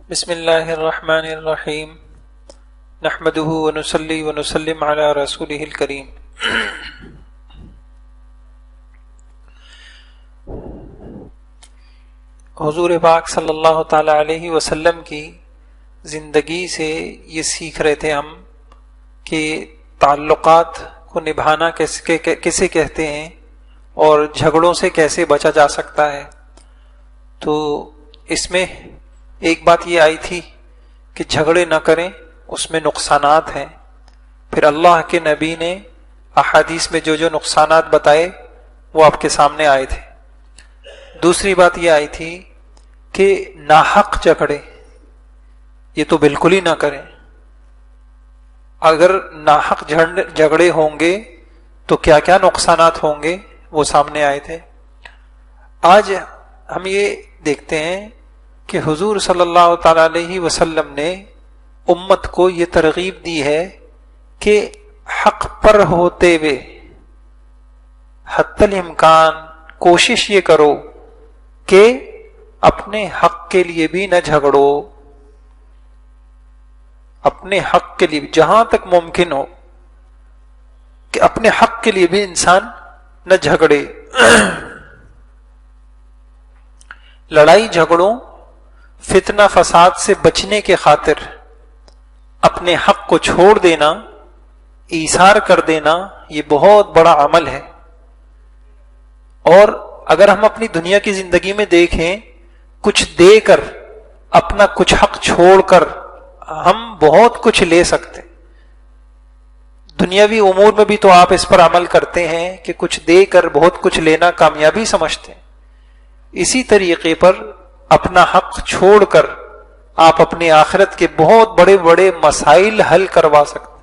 بسم اللہ الرحمن الرحیم نحمده ونصلی ونسلم علی رسولہ الکریم. حضور پاک صلی اللہ تعالی علیہ وسلم کی زندگی سے یہ سیکھ رہے تھے ہم کہ تعلقات کو نبھانا کسے کہتے ہیں اور جھگڑوں سے کیسے بچا جا سکتا ہے. تو اس میں ایک بات یہ آئی تھی کہ جھگڑے نہ کریں، اس میں نقصانات ہیں. پھر اللہ کے نبی نے احادیث میں جو نقصانات بتائے وہ آپ کے سامنے آئے تھے. دوسری بات یہ آئی تھی کہ ناحق جھگڑے یہ تو بالکل ہی نہ کریں. اگر ناحق جھگڑے ہوں گے تو کیا کیا نقصانات ہوں گے وہ سامنے آئے تھے. آج ہم یہ دیکھتے ہیں کہ حضور صلی اللہ تعالی علیہ وسلم نے امت کو یہ ترغیب دی ہے کہ حق پر ہوتے ہوئے حتی الامکان کوشش یہ کرو کہ اپنے حق کے لیے بھی نہ جھگڑو. اپنے حق کے لیے بھی جہاں تک ممکن ہو کہ اپنے حق کے لیے بھی انسان نہ جھگڑے. لڑائی جھگڑوں فتنہ فساد سے بچنے کے خاطر اپنے حق کو چھوڑ دینا، ایثار کر دینا، یہ بہت بڑا عمل ہے. اور اگر ہم اپنی دنیا کی زندگی میں دیکھیں، کچھ دے کر اپنا کچھ حق چھوڑ کر ہم بہت کچھ لے سکتے. دنیاوی امور میں بھی تو آپ اس پر عمل کرتے ہیں کہ کچھ دے کر بہت کچھ لینا کامیابی سمجھتے ہیں. اسی طریقے پر اپنا حق چھوڑ کر آپ اپنی آخرت کے بہت بڑے بڑے مسائل حل کروا سکتے.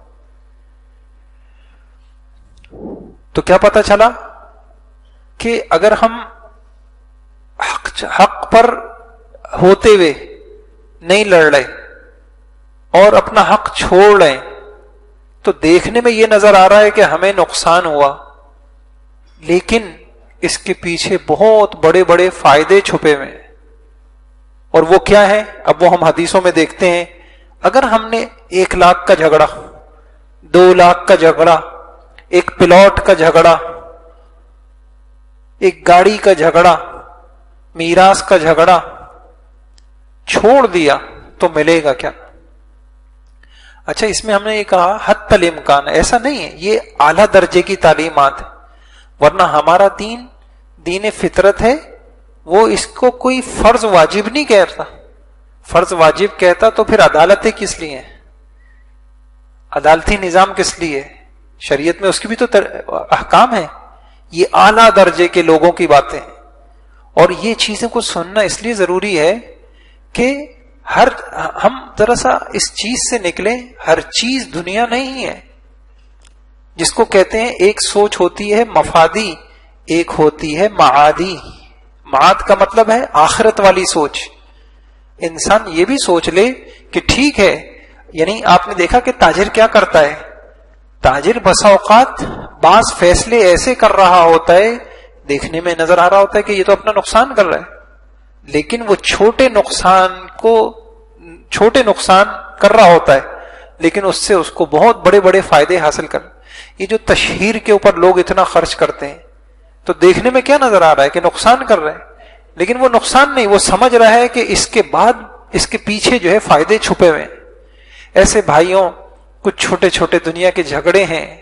تو کیا پتہ چلا کہ اگر ہم حق پر ہوتے ہوئے نہیں لڑ رہے اور اپنا حق چھوڑ رہے تو دیکھنے میں یہ نظر آ رہا ہے کہ ہمیں نقصان ہوا، لیکن اس کے پیچھے بہت بڑے بڑے فائدے چھپے ہوئے ہیں. اور وہ کیا ہے؟ اب وہ ہم حدیثوں میں دیکھتے ہیں. اگر ہم نے 1 لاکھ کا جھگڑا، 2 لاکھ کا جھگڑا، ایک پلاٹ کا جھگڑا، ایک گاڑی کا جھگڑا، میراث کا جھگڑا چھوڑ دیا تو ملے گا کیا؟ اچھا، اس میں ہم نے یہ کہا حتی الامکان، ایسا نہیں ہے، یہ اعلیٰ درجے کی تعلیمات ہے. ورنہ ہمارا دین فطرت ہے، وہ اس کو کوئی فرض واجب نہیں کہتا. فرض واجب کہتا تو پھر عدالتیں کس لیے ہیں؟ عدالتی نظام کس لیے؟ شریعت میں اس کی بھی تو احکام ہیں. یہ اعلیٰ درجے کے لوگوں کی باتیں ہیں. اور یہ چیزوں کو سننا اس لیے ضروری ہے کہ ہم ذرا سا اس چیز سے نکلیں. ہر چیز دنیا نہیں ہے. جس کو کہتے ہیں ایک سوچ ہوتی ہے مفادی، ایک ہوتی ہے معادی. معاد کا مطلب ہے آخرت والی سوچ. انسان یہ بھی سوچ لے کہ ٹھیک ہے، یعنی آپ نے دیکھا کہ تاجر کیا کرتا ہے؟ تاجر بسا اوقات بعض فیصلے ایسے کر رہا ہوتا ہے، دیکھنے میں نظر آ رہا ہوتا ہے کہ یہ تو اپنا نقصان کر رہا ہے، لیکن وہ چھوٹے نقصان کر رہا ہوتا ہے، لیکن اس سے اس کو بہت بڑے بڑے فائدے حاصل کر. یہ جو تشہیر کے اوپر لوگ اتنا خرچ کرتے ہیں تو دیکھنے میں کیا نظر آ رہا ہے کہ نقصان کر رہے ہیں، لیکن وہ نقصان نہیں، وہ سمجھ رہا ہے کہ اس کے بعد اس کے پیچھے جو ہے فائدے چھپے ہوئے ہیں. ایسے بھائیوں، کچھ چھوٹے چھوٹے دنیا کے جھگڑے ہیں،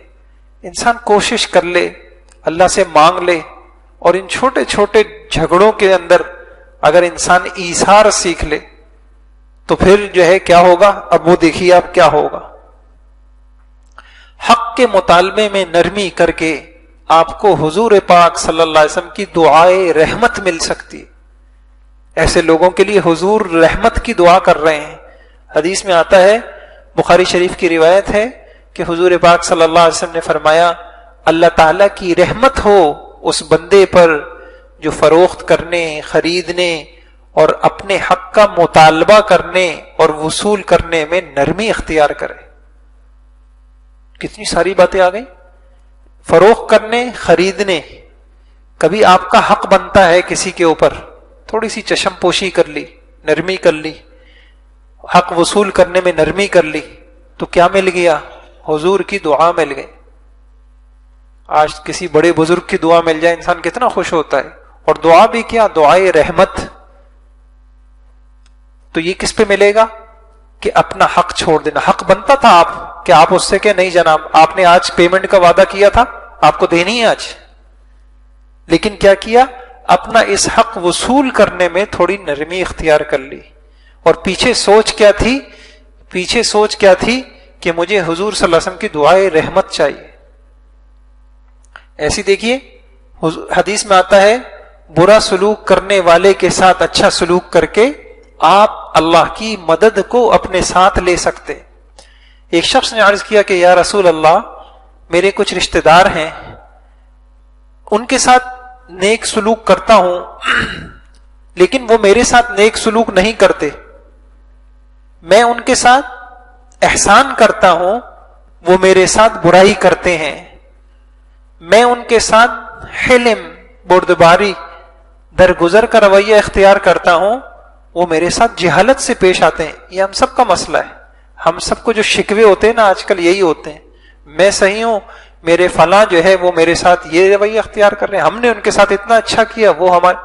انسان کوشش کر لے، اللہ سے مانگ لے، اور ان چھوٹے چھوٹے جھگڑوں کے اندر اگر انسان ایثار سیکھ لے تو پھر جو ہے کیا ہوگا؟ اب وہ دیکھیے آپ کیا ہوگا. حق کے مطالبے میں نرمی کر کے آپ کو حضور پاک صلی اللہ علیہ وسلم کی دعائے رحمت مل سکتی. ایسے لوگوں کے لیے حضور رحمت کی دعا کر رہے ہیں. حدیث میں آتا ہے، بخاری شریف کی روایت ہے کہ حضور پاک صلی اللہ علیہ وسلم نے فرمایا، اللہ تعالیٰ کی رحمت ہو اس بندے پر جو فروخت کرنے، خریدنے اور اپنے حق کا مطالبہ کرنے اور وصول کرنے میں نرمی اختیار کرے. کتنی ساری باتیں آ گئی. فروخت کرنے، خریدنے، کبھی آپ کا حق بنتا ہے کسی کے اوپر، تھوڑی سی چشم پوشی کر لی، نرمی کر لی، حق وصول کرنے میں نرمی کر لی تو کیا مل گیا؟ حضور کی دعا مل گئی. آج کسی بڑے بزرگ کی دعا مل جائے انسان کتنا خوش ہوتا ہے. اور دعا بھی کیا؟ دعائے رحمت. تو یہ کس پہ ملے گا؟ کہ اپنا حق چھوڑ دینا. حق بنتا تھا آپ کہ آپ اس سے کہ نہیں جناب آپ نے آج پیمنٹ کا وعدہ کیا تھا آپ کو دینی ہے آج, لیکن کیا کیا؟ اپنا اس حق وصول کرنے میں تھوڑی نرمی اختیار کر لی. اور پیچھے سوچ کیا تھی؟ پیچھے سوچ کیا تھی کہ مجھے حضور صلی اللہ علیہ وسلم کی دعائے رحمت چاہیے. ایسی دیکھیے حدیث میں آتا ہے برا سلوک کرنے والے کے ساتھ اچھا سلوک کر کے آپ اللہ کی مدد کو اپنے ساتھ لے سکتے. ایک شخص نے عرض کیا کہ یا رسول اللہ میرے کچھ رشتہ دار ہیں, ان کے ساتھ نیک سلوک کرتا ہوں لیکن وہ میرے ساتھ نیک سلوک نہیں کرتے. میں ان کے ساتھ احسان کرتا ہوں, وہ میرے ساتھ برائی کرتے ہیں. میں ان کے ساتھ حلم, بردباری, درگزر کا رویہ اختیار کرتا ہوں, وہ میرے ساتھ جہالت سے پیش آتے ہیں. یہ ہم سب کا مسئلہ ہے. ہم سب کو جو شکوے ہوتے ہیں نا آج کل یہی ہوتے ہیں, میں صحیح ہوں, میرے فلاں جو ہے وہ میرے ساتھ یہ رویہ اختیار کر رہے ہیں, ہم نے ان کے ساتھ اتنا اچھا کیا وہ ہمارے.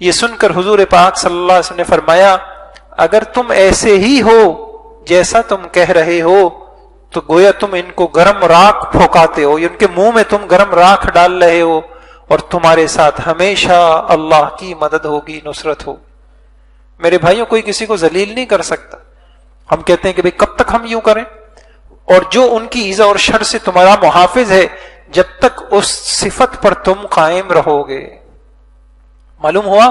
یہ سن کر حضور پاک صلی اللہ علیہ وسلم نے فرمایا اگر تم ایسے ہی ہو جیسا تم کہہ رہے ہو تو گویا تم ان کو گرم راکھ پھونکاتے ہو, ان کے منہ میں تم گرم راکھ ڈال رہے ہو, اور تمہارے ساتھ ہمیشہ اللہ کی مدد ہوگی, نصرت ہوگی. میرے بھائیوں کوئی کسی کو ذلیل نہیں کر سکتا. ہم کہتے ہیں کہ بھئی کب تک ہم یوں کریں, اور جو ان کی ایذا اور شر سے تمہارا محافظ ہے جب تک اس صفت پر تم قائم رہو گے. معلوم ہوا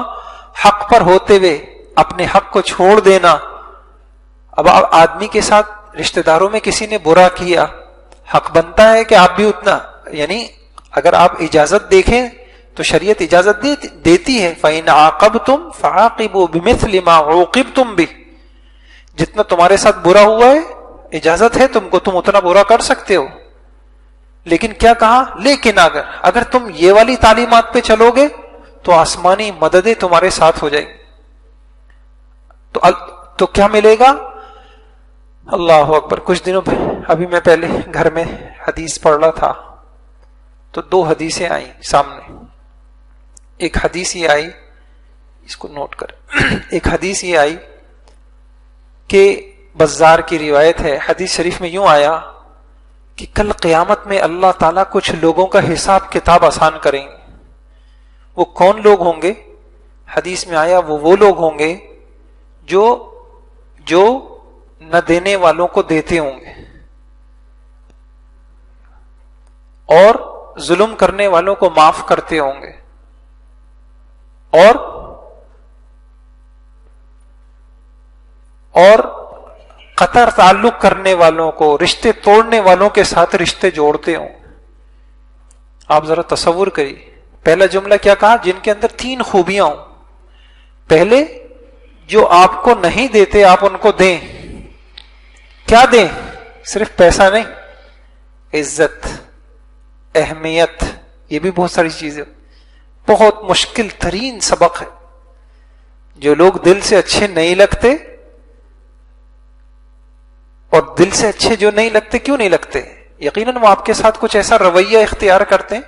حق پر ہوتے ہوئے اپنے حق کو چھوڑ دینا. اب آدمی کے ساتھ رشتہ داروں میں کسی نے برا کیا, حق بنتا ہے کہ آپ بھی اتنا, یعنی اگر آپ اجازت دیکھیں تو شریعت اجازت دیتی ہے فَإِنْ عَاقَبْتُمْ فَعَاقِبُوا بِمِثْلِ مَا عُوقِبْتُمْ بِهِ. جتنا تمہارے ساتھ برا ہوا ہے اجازت ہے تم کو, تم اتنا برا کر سکتے ہو. لیکن کیا کہا؟ لیکن اگر تم یہ والی تعلیمات پہ چلو گے تو آسمانی مددیں تمہارے ساتھ ہو جائیں گی. تو کیا ملے گا؟ اللہ اکبر. کچھ دنوں پہ ابھی میں پہلے گھر میں حدیث پڑھ رہا تھا تو 2 حدیثیں آئیں سامنے. ایک حدیث یہ آئی, اس کو نوٹ کر, ایک حدیث یہ آئی کہ بزار کی روایت ہے, حدیث شریف میں یوں آیا کہ کل قیامت میں اللہ تعالیٰ کچھ لوگوں کا حساب کتاب آسان کریں گے. وہ کون لوگ ہوں گے؟ حدیث میں آیا وہ لوگ ہوں گے جو نہ دینے والوں کو دیتے ہوں گے اور ظلم کرنے والوں کو معاف کرتے ہوں گے اور قطع تعلق کرنے والوں کو, رشتے توڑنے والوں کے ساتھ رشتے جوڑتے ہوں. آپ ذرا تصور کریے, پہلا جملہ کیا کہا؟ جن کے اندر 3 خوبیاں ہوں. پہلے جو آپ کو نہیں دیتے آپ ان کو دیں. کیا دیں؟ صرف پیسہ نہیں, عزت, اہمیت, یہ بھی بہت ساری چیزیں. بہت مشکل ترین سبق ہے. جو لوگ دل سے اچھے نہیں لگتے, اور دل سے اچھے جو نہیں لگتے, کیوں نہیں لگتے؟ یقیناً وہ آپ کے ساتھ کچھ ایسا رویہ اختیار کرتے ہیں.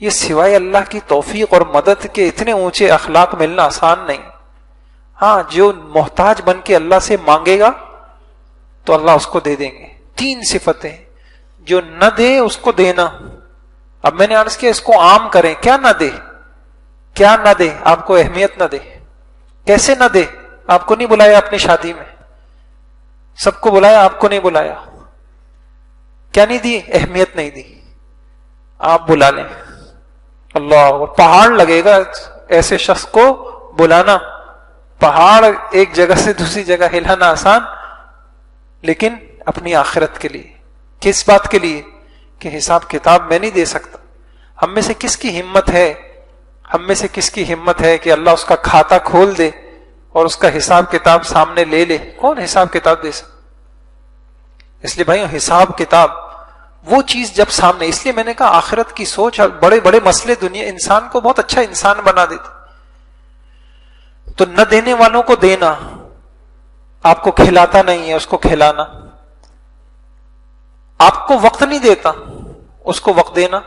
یہ سوائے اللہ کی توفیق اور مدد کے اتنے اونچے اخلاق ملنا آسان نہیں. ہاں, جو محتاج بن کے اللہ سے مانگے گا تو اللہ اس کو دے دیں گے. 3 صفتیں, جو نہ دے اس کو دینا. اب میں نے عرض کیا اس کو عام کریں, کیا نہ دے, کیا نہ دے, آپ کو اہمیت نہ دے. کیسے نہ دے؟ آپ کو نہیں بلایا اپنی شادی میں, سب کو بلایا, آپ کو نہیں بلایا. کیا نہیں دی؟ اہمیت نہیں دی. آپ بلا لیں, اللہ, پہاڑ لگے گا ایسے شخص کو بلانا. پہاڑ ایک جگہ سے دوسری جگہ ہلانا آسان, لیکن اپنی آخرت کے لیے. کس بات کے لیے؟ کہ حساب کتاب میں نہیں دے سکتا. ہم میں سے کس کی ہمت ہے, ہم میں سے کس کی ہمت ہے کہ اللہ اس کا کھاتا کھول دے اور اس کا حساب کتاب سامنے لے لے؟ کون حساب کتاب دے سکتا؟ اس لیے بھائیو حساب کتاب وہ چیز جب سامنے, اس لیے میں نے کہا آخرت کی سوچ, بڑے بڑے مسئلے دنیا انسان کو بہت اچھا انسان بنا دیتے. تو نہ دینے والوں کو دینا. آپ کو کھلاتا نہیں ہے اس کو کھلانا، آپ کو وقت نہیں دیتا اس کو وقت دینا،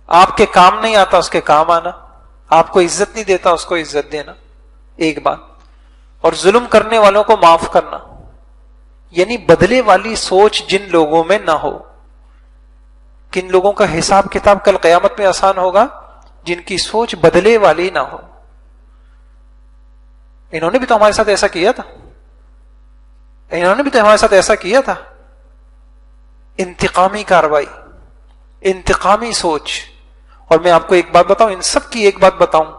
آپ کے کام نہیں آتا اس کے کام آنا، آپ کو عزت نہیں دیتا اس کو عزت دینا، ایک بات. اور ظلم کرنے والوں کو معاف کرنا، یعنی بدلے والی سوچ جن لوگوں میں نہ ہو. کن لوگوں کا حساب کتاب کل قیامت میں آسان ہوگا؟ جن کی سوچ بدلے والی نہ ہو. انہوں نے بھی تو ہمارے ساتھ ایسا کیا تھا، انہوں نے بھی تو ہمارے ساتھ ایسا کیا تھا. انتقامی کاروائی، انتقامی سوچ. اور میں آپ کو ایک بات بتاؤں، ان سب کی ایک بات بتاؤں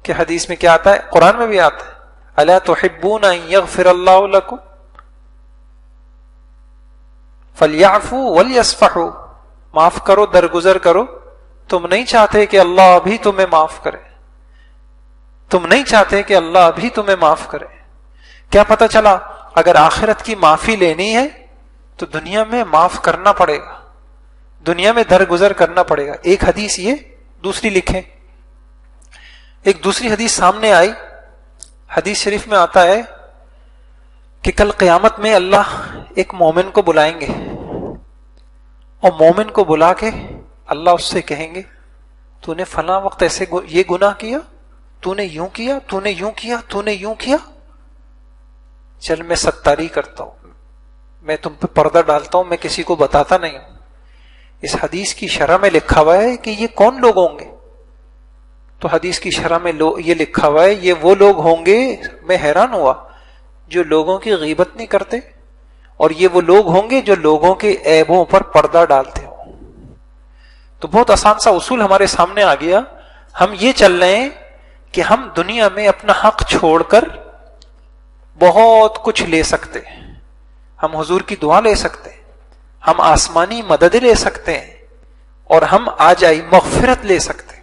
کہ حدیث میں کیا آتا ہے، قرآن میں بھی آتا ہے، الا تحبون ان یغفر اللہ لکم فلیعفوا ولیصفحوا، معاف کرو، درگزر کرو. تم نہیں چاہتے کہ اللہ بھی تمہیں معاف کرے، تم نہیں چاہتے کہ اللہ بھی تمہیں معاف کرے. کیا پتہ چلا، اگر آخرت کی معافی لینی ہے تو دنیا میں معاف کرنا پڑے گا، دنیا میں درگزر کرنا پڑے گا. ایک حدیث یہ، دوسری لکھیں. ایک دوسری حدیث سامنے آئی، حدیث شریف میں آتا ہے کہ کل قیامت میں اللہ ایک مومن کو بلائیں گے، اور مومن کو بلا کے اللہ اس سے کہیں گے تو نے فلاں وقت ایسے یہ گناہ کیا، تو نے یوں کیا، تو نے یوں کیا، تو نے یوں کیا. چل میں ستاری کرتا ہوں، میں تم پہ پردہ ڈالتا ہوں، میں کسی کو بتاتا نہیں ہوں. اس حدیث کی شرح میں لکھا ہوا ہے کہ یہ کون لوگ ہوں گے؟ تو حدیث کی شرح میں یہ لکھا ہوا ہے یہ وہ لوگ ہوں گے، میں حیران ہوا، جو لوگوں کی غیبت نہیں کرتے، اور یہ وہ لوگ ہوں گے جو لوگوں کے عیبوں پر پردہ ڈالتے ہوں. تو بہت آسان سا اصول ہمارے سامنے آ گیا. ہم یہ چل رہے ہیں کہ ہم دنیا میں اپنا حق چھوڑ کر بہت کچھ لے سکتے ہیں. ہم حضور کی دعا لے سکتے ہیں، ہم آسمانی مدد لے سکتے ہیں، اور ہم آجائی مغفرت لے سکتے ہیں.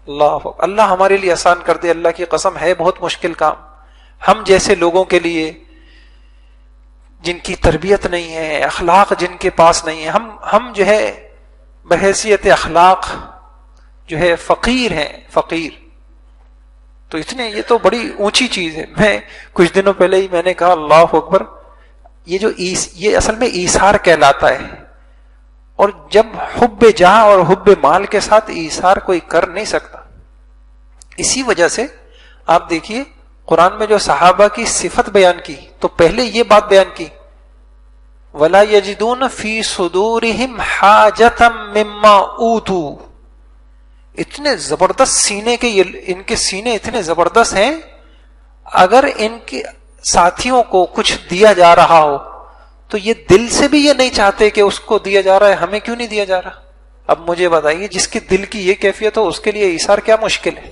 اللہ ہمارے لیے آسان کر دے. اللہ کی قسم ہے بہت مشکل کام. ہم جیسے لوگوں کے لیے جن کی تربیت نہیں ہے، اخلاق جن کے پاس نہیں ہے، ہم جو ہے بحیثیت اخلاق جو ہے فقیر ہیں، فقیر. تو اتنے، یہ تو بڑی اونچی چیز ہے. میں کچھ دنوں پہلے ہی میں نے کہا اللہ اکبر، یہ اصل میں ایثار کہلاتا ہے. اور جب حب جاہ اور حب مال کے ساتھ ایثار کوئی کر نہیں سکتا. اسی وجہ سے آپ دیکھیے قرآن میں جو صحابہ کی صفت بیان کی تو پہلے یہ بات بیان کی، وَلَا يَجِدُونَ فِي صُدُورِهِمْ حَاجَةً مِّمَّا أُوتُوا. اتنے زبردست سینے کے، ان کے سینے اتنے زبردست ہیں، اگر ان کے ساتھیوں کو کچھ دیا جا رہا ہو تو یہ دل سے بھی یہ نہیں چاہتے کہ اس کو دیا جا رہا ہے ہمیں کیوں نہیں دیا جا رہا. اب مجھے بتائیے، جس کے دل کی یہ کیفیت ہو اس کے لیے ایثار کیا مشکل ہے؟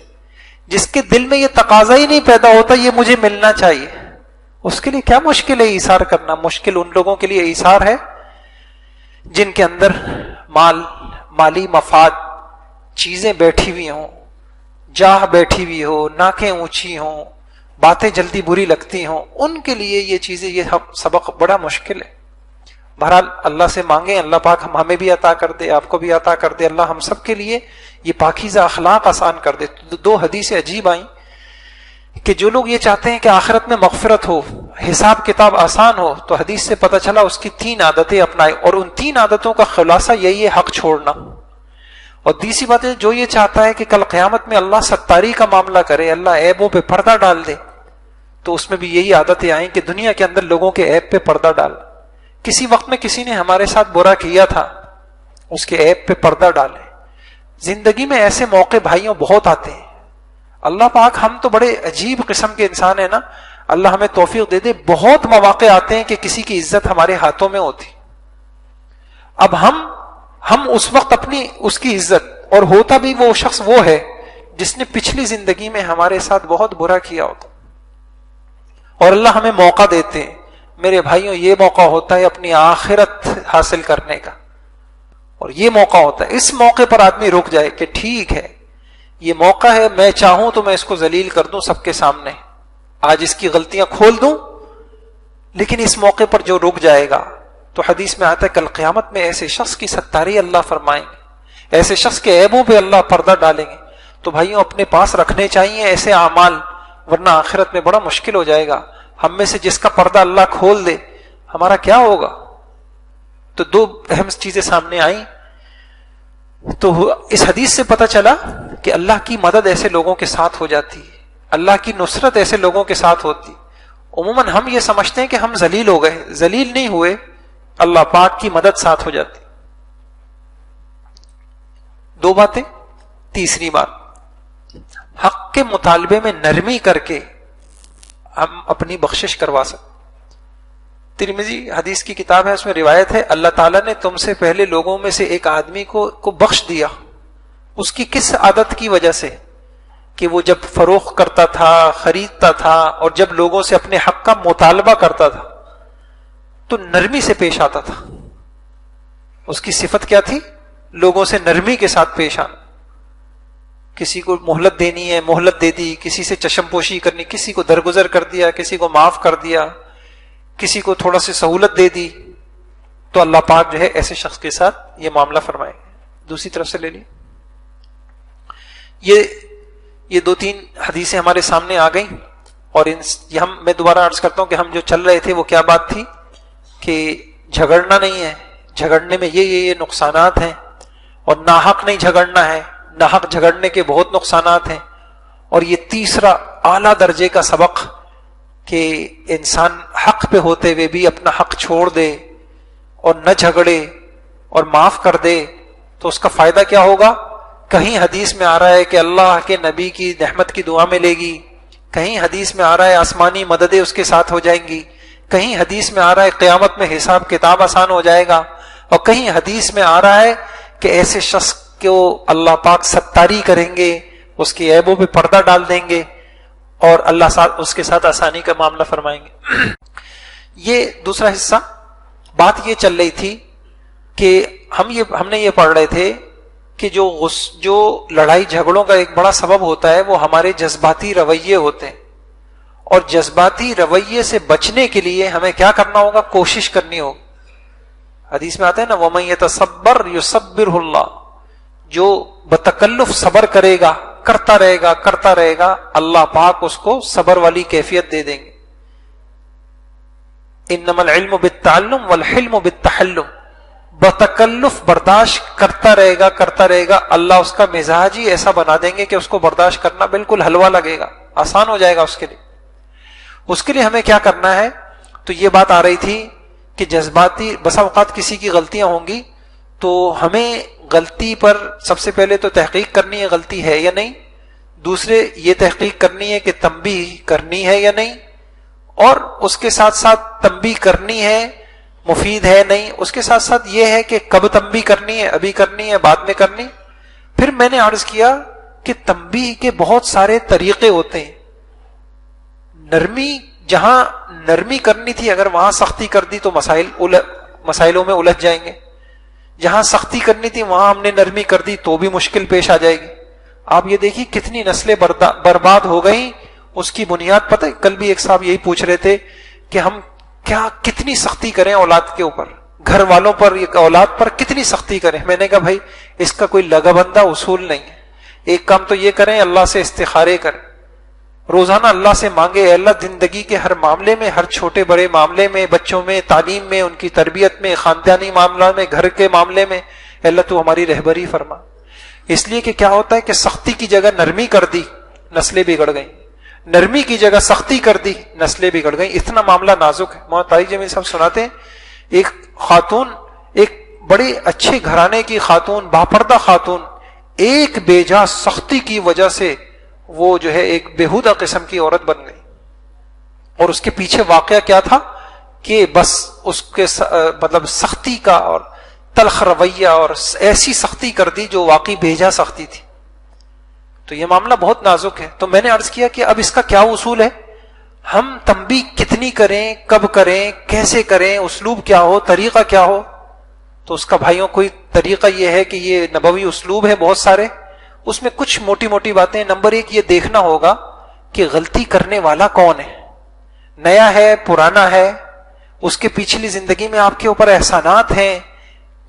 جس کے دل میں یہ تقاضا ہی نہیں پیدا ہوتا یہ مجھے ملنا چاہیے، اس کے لیے کیا مشکل ہے ایثار کرنا؟ مشکل ان لوگوں کے لیے ایثار ہے جن کے اندر مالی مفاد، چیزیں بیٹھی ہوئی ہوں، جاہ بیٹھی ہوئی ہو، ناکیں اونچی ہوں، باتیں جلدی بری لگتی ہوں. ان کے لیے یہ چیزیں، یہ سبق بڑا مشکل ہے. بہرحال اللہ سے مانگیں، اللہ پاک ہمیں بھی عطا کر دے، آپ کو بھی عطا کر دے. اللہ ہم سب کے لیے یہ پاکیزہ اخلاق آسان کر دے. دو حدیثیں عجیب آئیں کہ جو لوگ یہ چاہتے ہیں کہ آخرت میں مغفرت ہو، حساب کتاب آسان ہو، تو حدیث سے پتہ چلا اس کی 3 عادتیں اپنائے، اور ان 3 عادتوں کا خلاصہ یہی ہے، حق چھوڑنا. اور دوسری بات ہے، جو یہ چاہتا ہے کہ کل قیامت میں اللہ ستاری کا معاملہ کرے، اللہ عیبوں پہ پردہ ڈال دے، تو اس میں بھی یہی عادتیں آئیں کہ دنیا کے اندر لوگوں کے عیب پہ پردہ ڈال. کسی وقت میں کسی نے ہمارے ساتھ برا کیا تھا، اس کے عیب پہ پردہ ڈالے. زندگی میں ایسے موقع بھائیوں بہت آتے ہیں. اللہ پاک، ہم تو بڑے عجیب قسم کے انسان ہیں نا، اللہ ہمیں توفیق دے دے. بہت مواقع آتے ہیں کہ کسی کی عزت ہمارے ہاتھوں میں ہوتی. اب ہم اس وقت اپنی اس کی عزت، اور ہوتا بھی وہ شخص وہ ہے جس نے پچھلی زندگی میں ہمارے ساتھ بہت برا کیا ہوتا، اور اللہ ہمیں موقع دیتے ہیں. میرے بھائیوں، یہ موقع ہوتا ہے اپنی آخرت حاصل کرنے کا، اور یہ موقع ہوتا ہے، اس موقع پر آدمی رک جائے کہ ٹھیک ہے یہ موقع ہے، میں چاہوں تو میں اس کو ذلیل کر دوں سب کے سامنے، آج اس کی غلطیاں کھول دوں، لیکن اس موقع پر جو رک جائے گا تو حدیث میں آتا ہے کل قیامت میں ایسے شخص کی ستاری اللہ فرمائیں گے، ایسے شخص کے عیبوں پہ اللہ پردہ ڈالیں گے. تو بھائیوں اپنے پاس رکھنے چاہیے ایسے اعمال، ورنہ آخرت میں بڑا مشکل ہو جائے گا. ہم میں سے جس کا پردہ اللہ کھول دے ہمارا کیا ہوگا؟ تو دو اہم چیزیں سامنے آئیں. تو اس حدیث سے پتہ چلا کہ اللہ کی مدد ایسے لوگوں کے ساتھ ہو جاتی ہے، اللہ کی نصرت ایسے لوگوں کے ساتھ ہوتی. عموماً ہم یہ سمجھتے ہیں کہ ہم ذلیل ہو گئے، ذلیل نہیں ہوئے، اللہ پاک کی مدد ساتھ ہو جاتی. دو باتیں. تیسری بات، حق کے مطالبے میں نرمی کر کے ہم اپنی بخشش کروا سکتے. ترمذی حدیث کی کتاب ہے، اس میں روایت ہے اللہ تعالیٰ نے تم سے پہلے لوگوں میں سے ایک آدمی کو بخش دیا. اس کی کس عادت کی وجہ سے؟ کہ وہ جب فروخت کرتا تھا، خریدتا تھا، اور جب لوگوں سے اپنے حق کا مطالبہ کرتا تھا تو نرمی سے پیش آتا تھا. اس کی صفت کیا تھی؟ لوگوں سے نرمی کے ساتھ پیش آنا. کسی کو مہلت دینی ہے مہلت دے دی، کسی سے چشم پوشی کرنی، کسی کو درگزر کر دیا، کسی کو معاف کر دیا، کسی کو تھوڑا سی سہولت دے دی. تو اللہ پاک جو ہے ایسے شخص کے ساتھ یہ معاملہ فرمائے. دوسری طرف سے لے لی، یہ دو تین حدیثیں ہمارے سامنے آ گئیں. اور میں دوبارہ عرض کرتا ہوں کہ ہم جو چل رہے تھے وہ کیا بات تھی کہ جھگڑنا نہیں ہے، جھگڑنے میں یہ نقصانات ہیں، اور ناحق نہیں جھگڑنا ہے، ناحق جھگڑنے کے بہت نقصانات ہیں. اور یہ تیسرا اعلیٰ درجے کا سبق کہ انسان حق پہ ہوتے ہوئے بھی اپنا حق چھوڑ دے اور نہ جھگڑے اور معاف کر دے. تو اس کا فائدہ کیا ہوگا؟ کہیں حدیث میں آ رہا ہے کہ اللہ کے نبی کی رحمت کی دعا ملے گی، کہیں حدیث میں آ رہا ہے آسمانی مددیں اس کے ساتھ ہو جائیں گی، کہیں حدیث میں آ رہا ہے قیامت میں حساب کتاب آسان ہو جائے گا، اور کہیں حدیث میں آ رہا ہے کہ ایسے شخص کو اللہ پاک ستاری کریں گے، اس کے عیبوں پہ پردہ ڈال دیں گے اور اللہ اس کے ساتھ آسانی کا معاملہ فرمائیں گے. یہ دوسرا حصہ. بات یہ چل رہی تھی کہ ہم نے یہ پڑھ رہے تھے کہ جو لڑائی جھگڑوں کا ایک بڑا سبب ہوتا ہے وہ ہمارے جذباتی رویے ہوتے ہیں، اور جذباتی رویے سے بچنے کے لیے ہمیں کیا کرنا ہوگا؟ کوشش کرنی ہوگی. حدیث میں آتا ہے نا وَمَن يَتَصَبَّرْ يُصَبِّرْهُ اللَّهُ، جو بتکلف صبر کرے گا، کرتا رہے گا، اللہ پاک اس کو صبر والی کیفیت دے دیں گے. انما العلم بالتعلم والحلم بالتحلم، بتکلف برداشت کرتا رہے گا، اللہ اس کا مزاج ہی ایسا بنا دیں گے کہ اس کو برداشت کرنا بالکل حلوہ لگے گا، آسان ہو جائے گا اس کے لیے. اس کے لیے ہمیں کیا کرنا ہے؟ تو یہ بات آ رہی تھی کہ جذباتی بسا اوقات کسی کی غلطیاں ہوں گی، تو ہمیں غلطی پر سب سے پہلے تو تحقیق کرنی ہے غلطی ہے یا نہیں، دوسرے یہ تحقیق کرنی ہے کہ تنبیہ کرنی ہے یا نہیں، اور اس کے ساتھ ساتھ تنبیہ کرنی ہے مفید ہے نہیں، اس کے ساتھ ساتھ یہ ہے کہ کب تنبیہ کرنی ہے، ابھی کرنی ہے بعد میں کرنی. پھر میں نے عرض کیا کہ تنبیہ کے بہت سارے طریقے ہوتے ہیں. جہاں نرمی کرنی تھی اگر وہاں سختی کر دی تو مسائلوں میں الجھ جائیں گے. جہاں سختی کرنی تھی وہاں ہم نے نرمی کر دی تو بھی مشکل پیش آ جائے گی. آپ یہ دیکھیے کتنی نسلیں برباد ہو گئیں. اس کی بنیاد پتہ ہے، کل بھی ایک صاحب یہی پوچھ رہے تھے کہ ہم کتنی سختی کریں اولاد کے اوپر، گھر والوں پر، اولاد پر کتنی سختی کریں. میں نے کہا بھائی اس کا کوئی لگا بندہ اصول نہیں ہے. ایک کام تو یہ کریں، اللہ سے استخارے کریں، روزانہ اللہ سے مانگے، اللہ زندگی کے ہر معاملے میں، ہر چھوٹے بڑے معاملے میں، بچوں میں تعلیم میں، ان کی تربیت میں، خاندانی معاملہ میں، گھر کے معاملے میں، اللہ تو ہماری رہبری فرما. اس لیے کہ کیا ہوتا ہے کہ سختی کی جگہ نرمی کر دی، نسلیں بگڑ گئیں، نرمی کی جگہ سختی کر دی، نسلیں بگڑ گئیں. اتنا معاملہ نازک ہے. مولانا طارق جمیل صاحب سناتے ہیں ایک خاتون، ایک بڑے اچھے گھرانے کی خاتون، باپردہ خاتون، ایک بیجا سختی کی وجہ سے وہ جو ہے ایک بےہودہ قسم کی عورت بن گئی. اور اس کے پیچھے واقعہ کیا تھا کہ بس اس کے مطلب سختی کا اور تلخ رویہ اور ایسی سختی کر دی جو واقعی بھیجا سختی تھی. تو یہ معاملہ بہت نازک ہے. تو میں نے عرض کیا کہ اب اس کا کیا اصول ہے؟ ہم تنبیہ کتنی کریں، کب کریں، کیسے کریں، اسلوب کیا ہو، طریقہ کیا ہو؟ تو اس کا بھائیوں کوئی طریقہ یہ ہے کہ یہ نبوی اسلوب ہے بہت سارے، اس میں کچھ موٹی موٹی باتیں. نمبر ایک، یہ دیکھنا ہوگا کہ غلطی کرنے والا کون ہے، نیا ہے، پرانا ہے، اس کے پچھلی زندگی میں آپ کے اوپر احسانات ہیں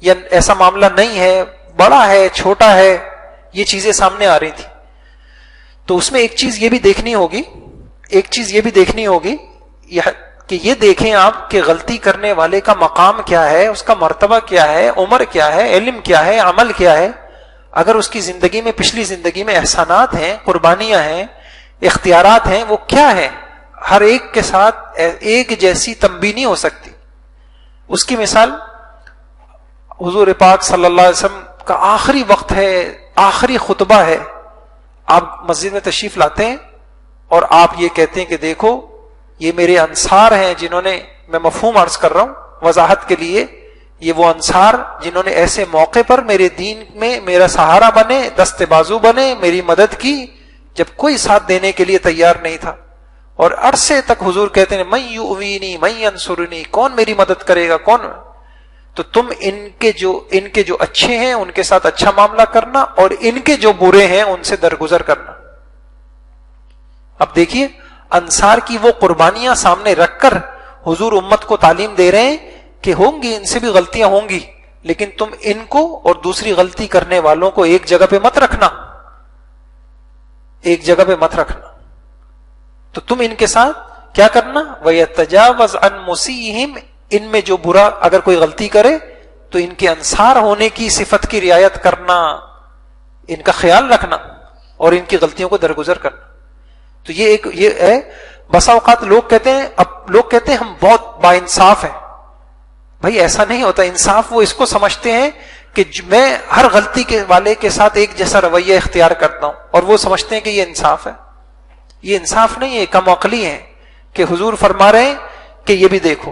یا ایسا معاملہ نہیں ہے، بڑا ہے، چھوٹا ہے، یہ چیزیں سامنے آ رہی تھی. تو اس میں ایک چیز یہ بھی دیکھنی ہوگی کہ یہ دیکھیں آپ کہ غلطی کرنے والے کا مقام کیا ہے، اس کا مرتبہ کیا ہے، عمر کیا ہے، علم کیا ہے، عمل کیا ہے. اگر اس کی زندگی میں، پچھلی زندگی میں احسانات ہیں، قربانیاں ہیں، اختیارات ہیں، وہ کیا ہے؟ ہر ایک کے ساتھ ایک جیسی تنبیہ نہیں ہو سکتی. اس کی مثال حضور پاک صلی اللہ علیہ وسلم کا آخری وقت ہے، آخری خطبہ ہے. آپ مسجد میں تشریف لاتے ہیں اور آپ یہ کہتے ہیں کہ دیکھو یہ میرے انصار ہیں جنہوں نے، میں مفہوم عرض کر رہا ہوں وضاحت کے لیے، یہ وہ انصار جنہوں نے ایسے موقع پر میرے دین میں میرا سہارا بنے، دست بازو بنے، میری مدد کی جب کوئی ساتھ دینے کے لیے تیار نہیں تھا. اور عرصے تک حضور کہتے ہیں من یؤوینی من ینصرنی، کون میری مدد کرے گا، کون؟ تو تم ان کے جو اچھے ہیں ان کے ساتھ اچھا معاملہ کرنا، اور ان کے جو برے ہیں ان سے درگزر کرنا. اب دیکھیے انصار کی وہ قربانیاں سامنے رکھ کر حضور امت کو تعلیم دے رہے ہیں کہ ہوں گی، ان سے بھی غلطیاں ہوں گی، لیکن تم ان کو اور دوسری غلطی کرنے والوں کو ایک جگہ پہ مت رکھنا، ایک جگہ پہ مت رکھنا. تو تم ان کے ساتھ کیا کرنا؟ وَيَتَجَاوَزْ عَنْ مُسِيِّهِمْ، ان میں جو برا اگر کوئی غلطی کرے تو ان کے انصار ہونے کی صفت کی رعایت کرنا، ان کا خیال رکھنا اور ان کی غلطیوں کو درگزر کرنا. تو یہ ہے. بسا اوقات لوگ کہتے ہیں ہم بہت با انصاف ہیں. بھائی ایسا نہیں ہوتا. انصاف وہ اس کو سمجھتے ہیں کہ میں ہر غلطی کے والے کے ساتھ ایک جیسا رویہ اختیار کرتا ہوں، اور وہ سمجھتے ہیں کہ یہ انصاف ہے. یہ انصاف نہیں ہے، کم عقلی ہے. کہ حضور فرما رہے ہیں کہ یہ بھی دیکھو.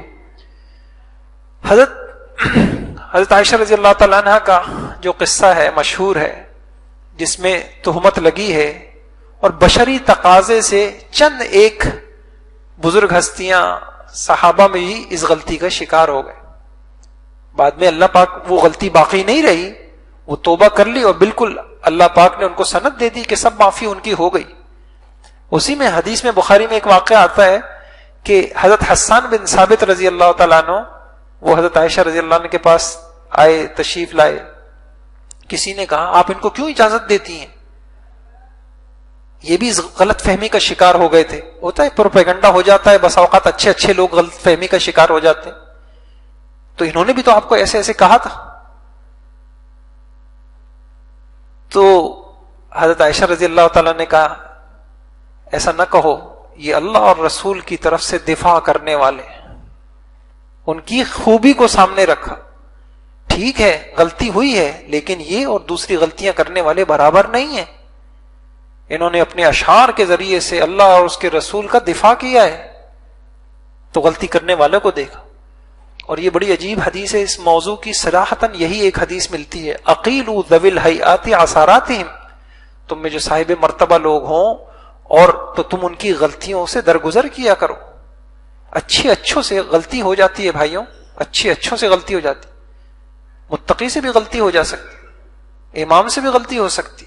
حضرت عائشہ رضی اللہ تعالیٰ عنہ کا جو قصہ ہے مشہور ہے، جس میں تہمت لگی ہے، اور بشری تقاضے سے چند ایک بزرگ ہستیاں صحابہ میں ہی اس غلطی کا شکار ہو گئے. بعد میں اللہ پاک وہ غلطی باقی نہیں رہی، وہ توبہ کر لی اور بالکل اللہ پاک نے ان کو سند دے دی کہ سب معافی ان کی ہو گئی. اسی میں حدیث میں بخاری میں ایک واقعہ آتا ہے کہ حضرت حسان بن ثابت رضی اللہ تعالیٰ عنہ وہ حضرت عائشہ رضی اللہ عنہ کے پاس آئے، تشریف لائے. کسی نے کہا آپ ان کو کیوں اجازت دیتی ہیں؟ یہ بھی غلط فہمی کا شکار ہو گئے تھے. ہوتا ہے پروپیگنڈا ہو جاتا ہے، بس اوقات اچھے لوگ غلط فہمی کا شکار ہو جاتے ہیں. تو انہوں نے بھی تو آپ کو ایسے ایسے کہا تھا. تو حضرت عائشہ رضی اللہ تعالیٰ نے کہا ایسا نہ کہو، یہ اللہ اور رسول کی طرف سے دفاع کرنے والے ہیں. ان کی خوبی کو سامنے رکھا. ٹھیک ہے غلطی ہوئی ہے، لیکن یہ اور دوسری غلطیاں کرنے والے برابر نہیں ہیں. انہوں نے اپنے اشعار کے ذریعے سے اللہ اور اس کے رسول کا دفاع کیا ہے، تو غلطی کرنے والوں کو دیکھا. اور یہ بڑی عجیب حدیث ہے. اس موضوع کی صراحتاً یہی ایک حدیث ملتی ہے، اقیلوا ذوی الہیئات عثاراتہم، تم میں جو صاحب مرتبہ لوگ ہوں اور تو تم ان کی غلطیوں سے درگزر کیا کرو. اچھوں سے غلطی ہو جاتی ہے بھائیوں، اچھوں سے غلطی ہو جاتی. متقی سے بھی غلطی ہو جا سکتی، امام سے بھی غلطی ہو سکتی،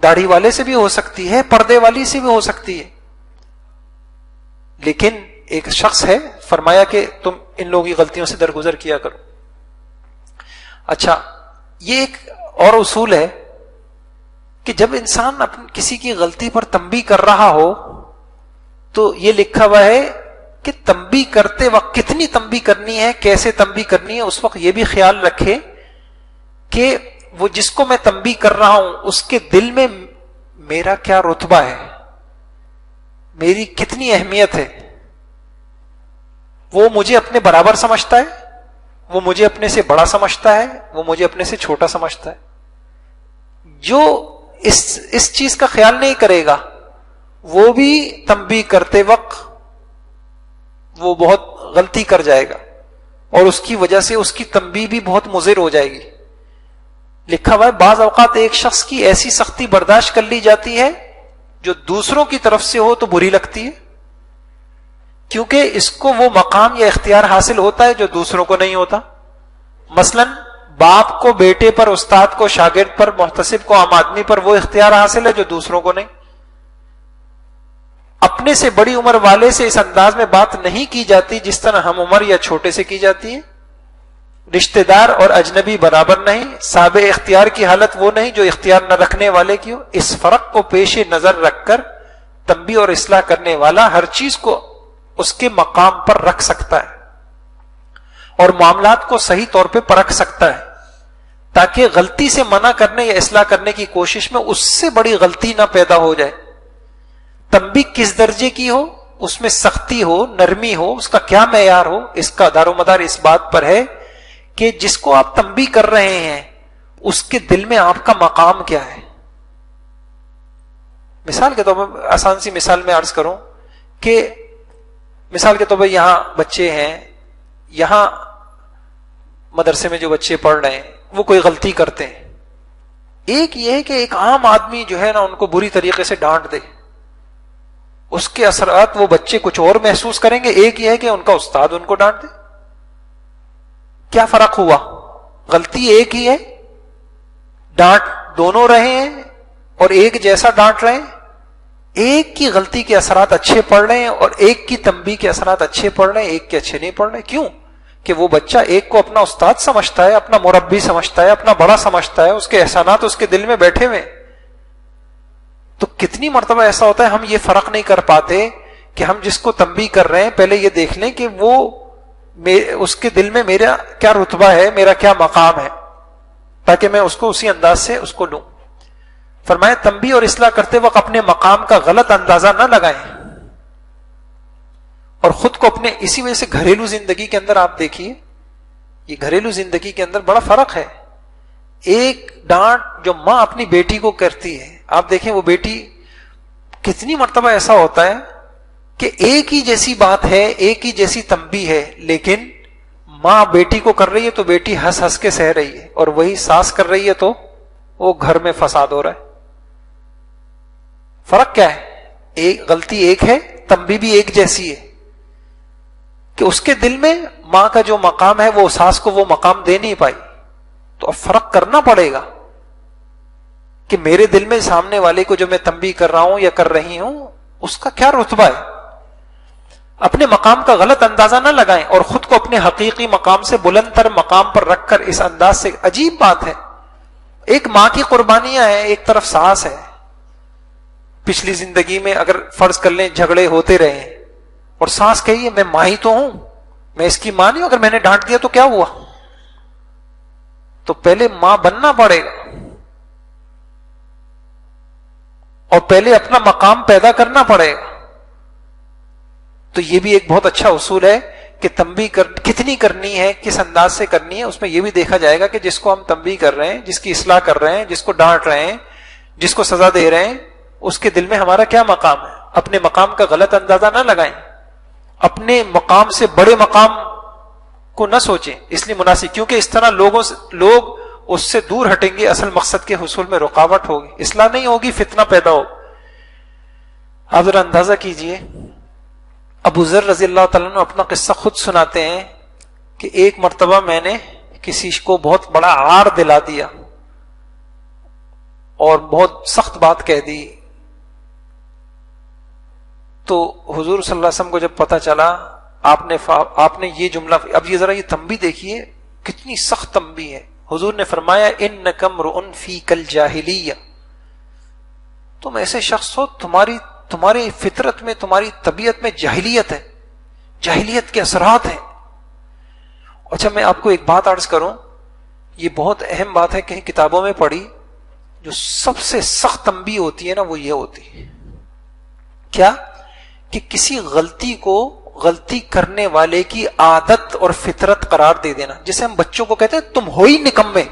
داڑھی والے سے بھی ہو سکتی ہے، پردے والی سے بھی ہو سکتی ہے. لیکن ایک شخص ہے، فرمایا کہ تم ان لوگوں کی غلطیوں سے درگزر کیا کرو. اچھا یہ ایک اور اصول ہے کہ جب انسان کسی کی غلطی پر تنبیہ کر رہا ہو تو یہ لکھا ہوا ہے کہ تنبیہ کرتے وقت کتنی تنبیہ کرنی ہے، کیسے تنبیہ کرنی ہے، اس وقت یہ بھی خیال رکھے کہ وہ جس کو میں تنبیہ کر رہا ہوں اس کے دل میں میرا کیا رتبہ ہے، میری کتنی اہمیت ہے. وہ مجھے اپنے برابر سمجھتا ہے، وہ مجھے اپنے سے بڑا سمجھتا ہے، وہ مجھے اپنے سے چھوٹا سمجھتا ہے. جو اس چیز کا خیال نہیں کرے گا وہ بھی تنبیہ کرتے وقت وہ بہت غلطی کر جائے گا، اور اس کی وجہ سے اس کی تنبیہ بھی بہت مضر ہو جائے گی. لکھا ہوا ہے بعض اوقات ایک شخص کی ایسی سختی برداشت کر لی جاتی ہے جو دوسروں کی طرف سے ہو تو بری لگتی ہے، کیونکہ اس کو وہ مقام یا اختیار حاصل ہوتا ہے جو دوسروں کو نہیں ہوتا. مثلا باپ کو بیٹے پر، استاد کو شاگرد پر، محتسب کو عام آدمی پر وہ اختیار حاصل ہے جو دوسروں کو نہیں. اپنے سے بڑی عمر والے سے اس انداز میں بات نہیں کی جاتی جس طرح ہم عمر یا چھوٹے سے کی جاتی ہے. رشتہ دار اور اجنبی برابر نہیں، صاحب اختیار کی حالت وہ نہیں جو اختیار نہ رکھنے والے کی ہو. اس فرق کو پیش نظر رکھ کر تنبیہ اور اصلاح کرنے والا ہر چیز کو اس کے مقام پر رکھ سکتا ہے اور معاملات کو صحیح طور پہ پرکھ سکتا ہے، تاکہ غلطی سے منع کرنے یا اصلاح کرنے کی کوشش میں اس سے بڑی غلطی نہ پیدا ہو جائے۔ تنبیہ کس درجے کی ہو، اس میں سختی ہو، نرمی ہو، اس کا کیا معیار ہو، اس کا دار و مدار اس بات پر ہے کہ جس کو آپ تنبیہ کر رہے ہیں اس کے دل میں آپ کا مقام کیا ہے۔ مثال کے طور پر آسان سی مثال میں عرض کروں کہ مثال کے طور پر یہاں بچے ہیں، یہاں مدرسے میں جو بچے پڑھ رہے ہیں وہ کوئی غلطی کرتے ہیں، ایک یہ ہے کہ ایک عام آدمی جو ہے نا ان کو بری طریقے سے ڈانٹ دے، اس کے اثرات وہ بچے کچھ اور محسوس کریں گے، ایک یہ ہے کہ ان کا استاد ان کو ڈانٹ دے۔ کیا فرق ہوا؟ غلطی ایک ہی ہے، ڈانٹ دونوں رہے ہیں اور ایک جیسا ڈانٹ رہے ہیں، ایک کی غلطی کے اثرات اچھے پڑ رہے ہیں اور ایک کی تنبیہ کے اثرات اچھے پڑ رہے ہیں، ایک کے اچھے نہیں پڑ رہے۔ کیوں؟ کہ وہ بچہ ایک کو اپنا استاد سمجھتا ہے، اپنا مربی سمجھتا ہے، اپنا بڑا سمجھتا ہے، اس کے احسانات اس کے دل میں بیٹھے ہوئے۔ تو کتنی مرتبہ ایسا ہوتا ہے ہم یہ فرق نہیں کر پاتے کہ ہم جس کو تنبیہ کر رہے ہیں پہلے یہ دیکھ لیں کہ وہ اس کے دل میں میرا کیا رتبہ ہے، میرا کیا مقام ہے، تاکہ میں اس کو اسی انداز سے اس کو لوں۔ فرمایا تنبیہ اور اصلاح کرتے وقت اپنے مقام کا غلط اندازہ نہ لگائیں اور خود کو اپنے، اسی وجہ سے گھریلو زندگی کے اندر آپ دیکھیے، یہ گھریلو زندگی کے اندر بڑا فرق ہے۔ ایک ڈانٹ جو ماں اپنی بیٹی کو کرتی ہے، آپ دیکھیں وہ بیٹی کتنی مرتبہ ایسا ہوتا ہے کہ ایک ہی جیسی بات ہے، ایک ہی جیسی تنبیہ ہے، لیکن ماں بیٹی کو کر رہی ہے تو بیٹی ہنس ہنس کے سہ رہی ہے، اور وہی ساس کر رہی ہے تو وہ گھر میں فساد ہو رہا ہے۔ فرق کیا ہے؟ ایک غلطی ایک ہے، تنبیہ بھی ایک جیسی ہے، کہ اس کے دل میں ماں کا جو مقام ہے وہ ساس کو وہ مقام دے نہیں پائی، تو اب فرق کرنا پڑے گا کہ میرے دل میں سامنے والے کو جو میں تنبیہ کر رہا ہوں یا کر رہی ہوں اس کا کیا رتبہ ہے۔ اپنے مقام کا غلط اندازہ نہ لگائیں اور خود کو اپنے حقیقی مقام سے بلند تر مقام پر رکھ کر اس انداز سے، عجیب بات ہے، ایک ماں کی قربانیاں ہیں، ایک طرف ساس ہے۔ پچھلی زندگی میں اگر فرض کر لیں جھگڑے ہوتے رہے اور ساس کہیے میں ماں ہی تو ہوں، میں اس کی ماں نہیں ہوں، اگر میں نے ڈانٹ دیا تو کیا ہوا؟ تو پہلے ماں بننا پڑے گا اور پہلے اپنا مقام پیدا کرنا پڑے گا۔ تو یہ بھی ایک بہت اچھا اصول ہے کہ تنبیہ کتنی کرنی ہے، کس انداز سے کرنی ہے، اس میں یہ بھی دیکھا جائے گا کہ جس کو ہم تنبیہ کر رہے ہیں، جس کی اصلاح کر رہے ہیں، جس کو ڈانٹ رہے ہیں، جس کو سزا دے رہے ہیں، اس کے دل میں ہمارا کیا مقام ہے۔ اپنے مقام کا غلط اندازہ نہ لگائیں، اپنے مقام سے بڑے مقام کو نہ سوچیں، اس لیے مناسب، کیونکہ اس طرح لوگ اس سے دور ہٹیں گے، اصل مقصد کے حصول میں رکاوٹ ہوگی، اصلاح نہیں ہوگی، فتنہ پیدا ہوگا۔ آپ ذرا اندازہ کیجئے، ابو ذر رضی اللہ تعالیٰ عنہ اپنا قصہ خود سناتے ہیں کہ ایک مرتبہ میں نے کسی کو بہت بڑا عار دلا دیا اور بہت سخت بات کہہ دی، تو حضور صلی اللہ علیہ وسلم کو جب پتہ چلا، آپ نے یہ جملہ، اب یہ ذرا یہ تنبیہ دیکھیے کتنی سخت تنبیہ ہے۔ حضور نے فرمایا انک امرؤ فیک الجاہلیہ، تم ایسے شخص ہو، تمہاری فطرت میں، تمہاری طبیعت میں جاہلیت ہے، جاہلیت کے اثرات ہیں۔ اچھا میں آپ کو ایک بات عرض کروں، یہ بہت اہم بات ہے، کہیں کتابوں میں پڑھی، جو سب سے سخت تنبیہ ہوتی ہے نا وہ یہ ہوتی ہے، کیا کہ کسی غلطی کو غلطی کرنے والے کی عادت اور فطرت قرار دے دینا، جسے ہم بچوں کو کہتے ہیں تم ہو ہی نکمے،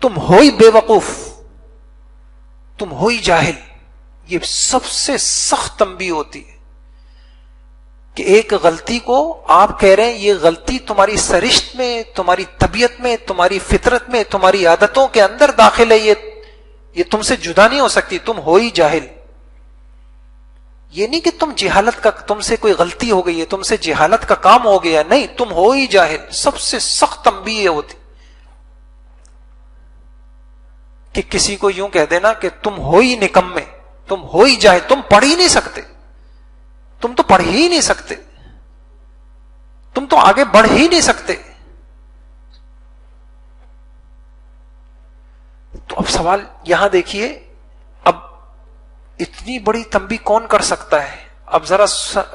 تم ہو ہی بے وقوف، تم ہو ہی جاہل۔ یہ سب سے سخت تنبیہ ہوتی ہے کہ ایک غلطی کو آپ کہہ رہے ہیں یہ غلطی تمہاری سرشت میں، تمہاری طبیعت میں، تمہاری فطرت میں، تمہاری عادتوں کے اندر داخل ہے، یہ تم سے جدا نہیں ہو سکتی، تم ہو ہی جاہل۔ یہ نہیں کہ تم جہالت کا، تم سے کوئی غلطی ہو گئی ہے، تم سے جہالت کا کام ہو گیا، نہیں، تم ہو ہی جاہل۔ سب سے سخت تنبیہ ہوتی کہ کسی کو یوں کہہ دینا کہ تم ہو ہی نکمے، تم ہو ہی جاہل، تم پڑھ ہی نہیں سکتے، تم تو پڑھ ہی نہیں سکتے، تم تو آگے بڑھ ہی نہیں سکتے۔ تو اب سوال یہاں دیکھیے، اب اتنی بڑی تنبیہ کون کر سکتا ہے؟ اب ذرا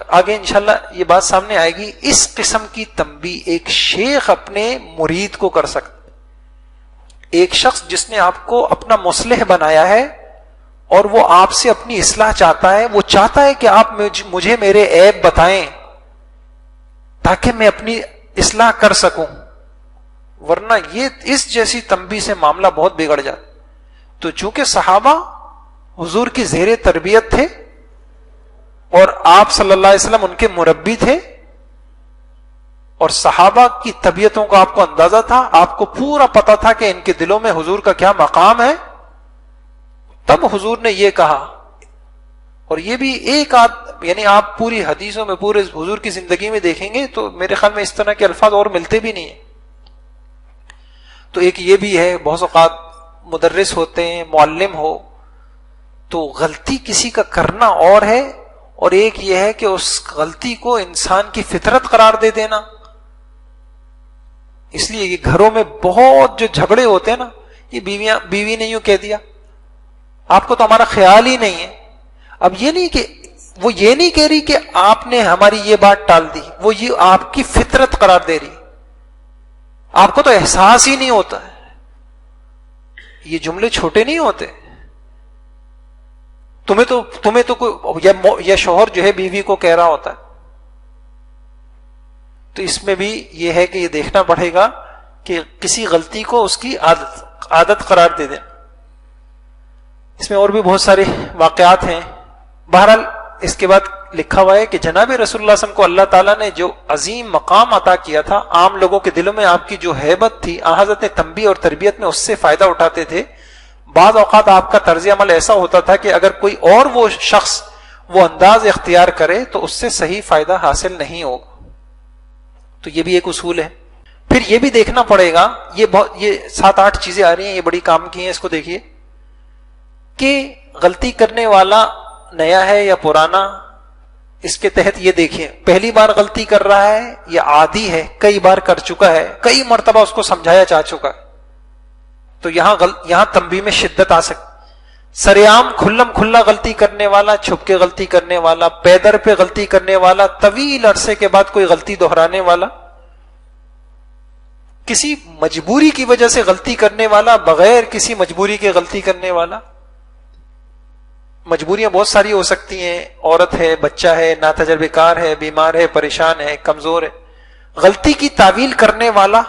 آگے انشاءاللہ یہ بات سامنے آئے گی. اس قسم کی تنبیہ ایک شیخ اپنے مرید کو کر سکتا. ایک شخص جس نے آپ کو اپنا مصلح بنایا ہے اور وہ آپ سے اپنی اصلاح چاہتا ہے, وہ چاہتا ہے کہ آپ مجھے میرے عیب بتائیں تاکہ میں اپنی اصلاح کر سکوں, ورنہ یہ اس جیسی تنبیہ سے معاملہ بہت بگڑ جاتا. تو چونکہ صحابہ حضور کی زیر تربیت تھے اور آپ صلی اللہ علیہ وسلم ان کے مربی تھے, اور صحابہ کی طبیعتوں کا آپ کو اندازہ تھا, آپ کو پورا پتا تھا کہ ان کے دلوں میں حضور کا کیا مقام ہے, تب حضور نے یہ کہا. اور یہ بھی ایک یعنی آپ پوری حدیثوں میں پورے حضور کی زندگی میں دیکھیں گے تو میرے خیال میں اس طرح کے الفاظ اور ملتے بھی نہیں ہیں. تو ایک یہ بھی ہے, بہت اوقات مدرس ہوتے ہیں, معلم ہو, تو غلطی کسی کا کرنا اور ہے, اور ایک یہ ہے کہ اس غلطی کو انسان کی فطرت قرار دے دینا. اس لیے یہ گھروں میں بہت جو جھگڑے ہوتے ہیں نا, یہ بیوی نے یوں کہہ دیا, آپ کو تو ہمارا خیال ہی نہیں ہے. اب یہ نہیں کہ وہ یہ نہیں کہہ رہی کہ آپ نے ہماری یہ بات ٹال دی, وہ یہ آپ کی فطرت قرار دے رہی, آپ کو تو احساس ہی نہیں ہوتا ہے. یہ جملے چھوٹے نہیں ہوتے. تمہیں تو کوئی یا شوہر جو ہے بیوی کو کہہ رہا ہوتا ہے. تو اس میں بھی یہ ہے کہ یہ دیکھنا پڑے گا کہ کسی غلطی کو اس کی عادت قرار دے دیں. اس میں اور بھی بہت سارے واقعات ہیں. بہرحال اس کے بعد لکھا ہوا ہے کہ جناب رسول اللہ صلی اللہ علیہ وسلم کو اللہ تعالیٰ نے جو عظیم مقام عطا کیا تھا, عام لوگوں کے دلوں میں آپ کی جو ہیبت تھی, حضرت نے تنبیہ اور تربیت میں اس سے فائدہ اٹھاتے تھے. بعض اوقات آپ کا طرز عمل ایسا ہوتا تھا کہ اگر کوئی اور وہ شخص وہ انداز اختیار کرے تو اس سے صحیح فائدہ حاصل نہیں ہوگا. تو یہ بھی ایک اصول ہے. پھر یہ بھی دیکھنا پڑے گا, یہ 7-8 چیزیں آ رہی ہیں, یہ بڑی کام کی ہیں. اس کو دیکھیے کہ غلطی کرنے والا نیا ہے یا پرانا. اس کے تحت یہ دیکھیے, پہلی بار غلطی کر رہا ہے یا عادی ہے, کئی بار کر چکا ہے, کئی مرتبہ اس کو سمجھایا جا چکا ہے, تو یہاں تنبیہ میں شدت آ سکتی. سریعام کھلم کھلا غلطی کرنے والا, چھپ کے غلطی کرنے والا, پیدر پہ غلطی کرنے والا, طویل عرصے کے بعد کوئی غلطی دہرانے والا, کسی مجبوری کی وجہ سے غلطی کرنے والا, بغیر کسی مجبوری کے غلطی کرنے والا. مجبوریاں بہت ساری ہو سکتی ہیں, عورت ہے, بچہ ہے, ناتجربہ کار ہے, بیمار ہے, پریشان ہے, کمزور ہے. غلطی کی تعویل کرنے والا,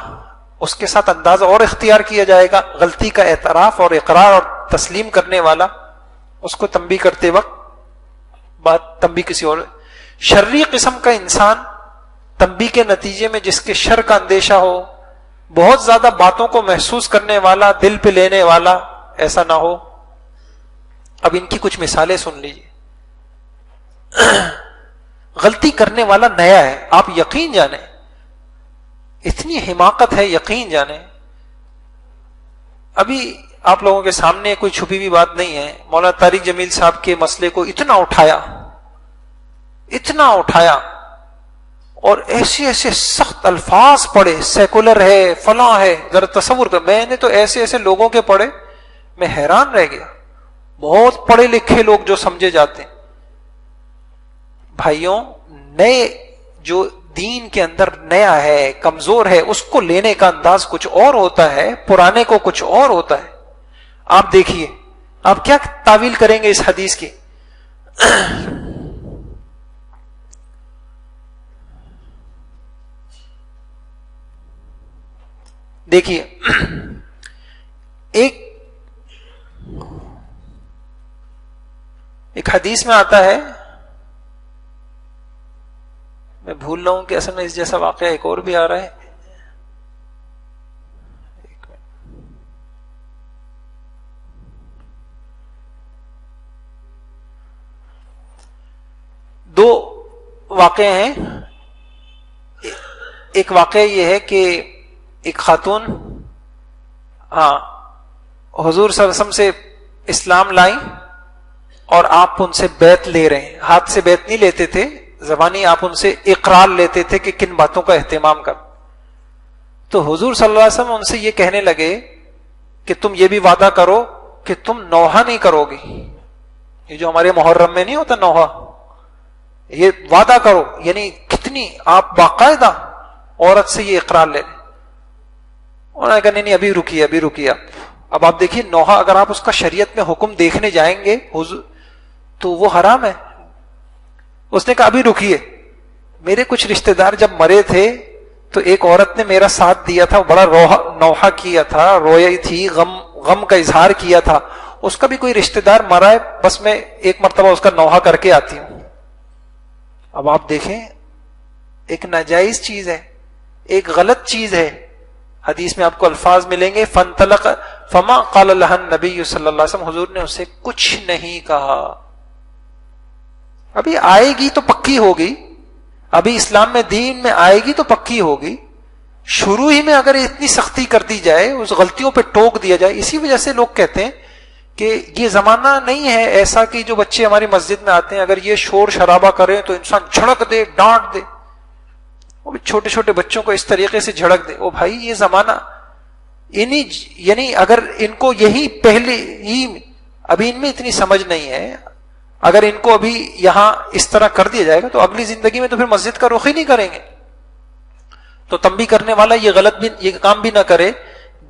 اس کے ساتھ انداز اور اختیار کیا جائے گا. غلطی کا اعتراف اور اقرار اور تسلیم کرنے والا, اس کو تنبیہ کرتے وقت بات تنبیہ کسی اور. شرری قسم کا انسان, تنبیہ کے نتیجے میں جس کے شر کا اندیشہ ہو, بہت زیادہ باتوں کو محسوس کرنے والا, دل پہ لینے والا, ایسا نہ ہو. اب ان کی کچھ مثالیں سن لیجیے. غلطی کرنے والا نیا ہے, آپ یقین جانیں, اتنی حماقت ہے, یقین جانیں. ابھی آپ لوگوں کے سامنے کوئی چھپی ہوئی بات نہیں ہے, مولانا طارق جمیل صاحب کے مسئلے کو اتنا اٹھایا اور ایسے ایسے سخت الفاظ پڑھے, سیکولر ہے, فلاں ہے. ذرا تصور کر, میں نے تو ایسے ایسے لوگوں کے پڑھے, میں حیران رہ گیا. بہت پڑھے لکھے لوگ جو سمجھے جاتے ہیں. بھائیوں, نئے جو دین کے اندر نیا ہے, کمزور ہے, اس کو لینے کا انداز کچھ اور ہوتا ہے, پرانے کو کچھ اور ہوتا ہے. آپ دیکھیے, آپ کیا تعویل کریں گے اس حدیث کی. دیکھیے, ایک حدیث میں آتا ہے, میں بھول رہا ہوں کہ اصل میں اس جیسا واقعہ ایک اور بھی آ رہا ہے. دو واقعے ہیں. ایک واقعہ یہ ہے کہ ایک خاتون حضور صلی اللہ علیہ وسلم سے اسلام لائیں اور آپ ان سے بیعت لے رہے ہیں. ہاتھ سے بیعت نہیں لیتے تھے, زبانی آپ ان سے اقرار لیتے تھے کہ کن باتوں کا اہتمام کر. تو حضور صلی اللہ علیہ وسلم ان سے یہ کہنے لگے کہ تم یہ بھی وعدہ کرو کہ تم نوحہ نہیں کرو گی. یہ جو ہمارے محرم میں نہیں ہوتا نوحہ, یہ وعدہ کرو، یعنی کتنی آپ باقاعدہ عورت سے یہ اقرار لے لیں. انہوں نے کہا نہیں ابھی رکیے ابھی رکیے. اب آپ دیکھیے نوحہ اگر آپ اس کا شریعت میں حکم دیکھنے جائیں گے تو وہ حرام ہے. اس نے کہا ابھی رکیے، میرے کچھ رشتہ دار جب مرے تھے تو ایک عورت نے میرا ساتھ دیا تھا، بڑا نوحہ کیا تھا، روئی تھی، غم کا اظہار کیا تھا. اس کا بھی کوئی رشتہ دار مرا ہے، بس میں ایک مرتبہ اس کا نوحہ کر کے آتی ہوں. اب آپ دیکھیں ایک ناجائز چیز ہے، ایک غلط چیز ہے. حدیث میں آپ کو الفاظ ملیں گے فانطلق فما قال لها النبی صلی اللہ علیہ وسلم، حضور نے اسے کچھ نہیں کہا. ابھی آئے گی تو پکی ہوگی، ابھی اسلام میں دین میں آئے گی تو پکی ہوگی. شروع ہی میں اگر اتنی سختی کر دی جائے، اس غلطیوں پہ ٹوک دیا جائے. اسی وجہ سے لوگ کہتے ہیں کہ یہ زمانہ نہیں ہے ایسا کہ جو بچے ہماری مسجد میں آتے ہیں اگر یہ شور شرابہ کریں تو انسان جھڑک دے، ڈانٹ دے. وہ بھی چھوٹے چھوٹے بچوں کو اس طریقے سے جھڑک دے. او بھائی یہ زمانہ یعنی اگر ان کو یہی پہلے ہی ابھی ان میں اتنی سمجھ نہیں ہے، اگر ان کو ابھی یہاں اس طرح کر دیا جائے گا تو اگلی زندگی میں تو پھر مسجد کا رخ ہی نہیں کریں گے. تو تنبیہ کرنے والا یہ کام بھی نہ کرے.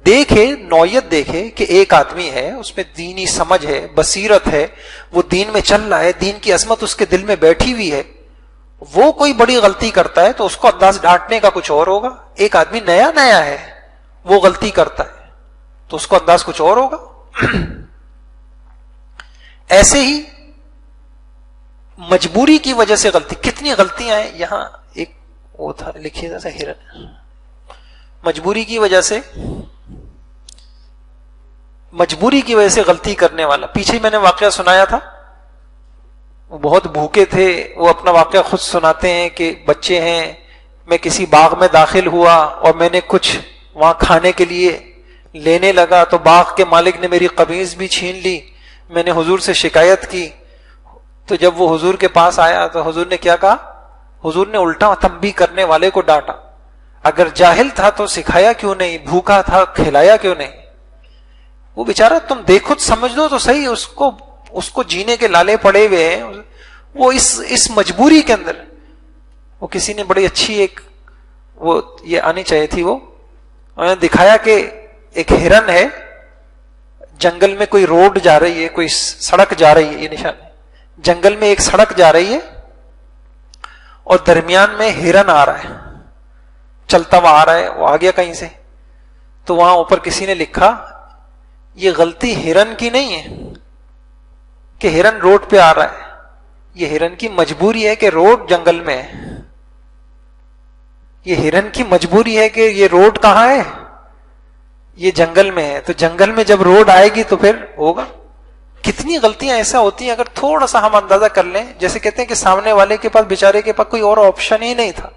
دیکھے نوعیت دیکھے کہ ایک آدمی ہے، اس میں دینی سمجھ ہے، بصیرت ہے، وہ دین میں چل رہا ہے، دین کی عظمت اس کے دل میں بیٹھی ہوئی ہے. وہ کوئی بڑی غلطی کرتا ہے تو اس کو انداز ڈانٹنے کا کچھ اور ہوگا. ایک آدمی نیا ہے، وہ غلطی کرتا ہے تو اس کو انداز کچھ اور ہوگا. ایسے ہی مجبوری کی وجہ سے غلطی، کتنی غلطیاں ہیں. یہاں ایک وہ تھا لکھیے تھا ہرن، مجبوری کی وجہ سے غلطی کرنے والا. پیچھے میں نے واقعہ سنایا تھا، وہ بہت بھوکے تھے. وہ اپنا واقعہ خود سناتے ہیں کہ بچے ہیں، میں کسی باغ میں داخل ہوا اور میں نے کچھ وہاں کھانے کے لیے لینے لگا تو باغ کے مالک نے میری قمیض بھی چھین لی. میں نے حضور سے شکایت کی تو جب وہ حضور کے پاس آیا تو حضور نے کیا کہا؟ حضور نے الٹا تنبیہ کرنے والے کو ڈانٹا. اگر جاہل تھا تو سکھایا کیوں نہیں، بھوکا تھا کھلایا کیوں نہیں. وہ بیچارہ تم دیکھو سمجھ دو تو صحیح، اس کو جینے کے لالے پڑے ہوئے ہیں. وہ اس مجبوری کے اندر وہ کسی نے بڑی اچھی ایک وہ یہ آنی چاہیے تھی، وہ انہوں نے دکھایا کہ ایک ہرن ہے، جنگل میں کوئی روڈ جا رہی ہے، کوئی سڑک جا رہی ہے، یہ نشان ہے، جنگل میں ایک سڑک جا رہی ہے اور درمیان میں ہرن آ رہا ہے، چلتا ہوا آ رہا ہے. وہ آ گیا کہیں سے تو وہاں اوپر کسی نے لکھا یہ غلطی ہرن کی نہیں ہے کہ ہرن روڈ پہ آ رہا ہے، یہ ہرن کی مجبوری ہے کہ روڈ جنگل میں ہے. یہ ہرن کی مجبوری ہے کہ یہ روڈ کہاں ہے، یہ جنگل میں ہے. تو جنگل میں جب روڈ آئے گی تو پھر ہوگا. کتنی غلطیاں ایسا ہوتی ہیں اگر تھوڑا سا ہم اندازہ کر لیں. جیسے کہتے ہیں کہ سامنے والے کے پاس بیچارے کے پاس کوئی اور آپشن ہی نہیں تھا،